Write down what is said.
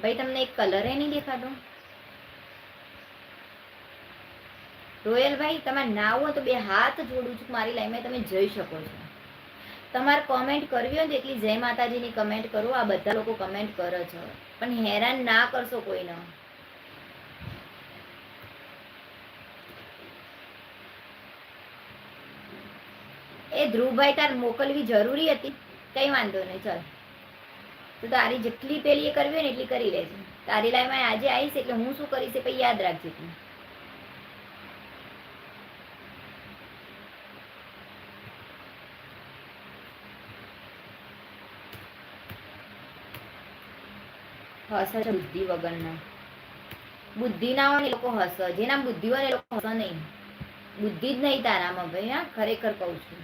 ભાઈ તમને એક કલર નહીં દેખાતો? રોયલ ભાઈ તમારે ના હોય તો બે હાથ જોડું છું મારી લાઈનમાં, તમે જઈ શકો છો. તમારે કોમેન્ટ કરવી હોય ને એટલી જય માતાજીની કમેન્ટ કરો. આ બધા લોકો કમેન્ટ કરે છે, પણ હેરાન ના કરશો કોઈને. એ ધ્રુવભાઈ તાર મોકલવી જરૂરી હતી, કઈ વાંધો નહીં. ચાલ તો તારી જેટલી પેલી એ કરવી હોય ને એટલી કરી લેજે. તારી લાઈનમાં આજે આવીશ એટલે હું શું કરીશ એ પછી યાદ રાખજે તું. હસ બુદ્ધિ વગરના. બુદ્ધિ ના હોય ને એ લોકો હસ, જેના બુદ્ધિ હોય ને એ લોકો હસ નહીં. બુદ્ધિ જ નહીં તારામાં ભાઈ. હા, ખરેખર કહું છું.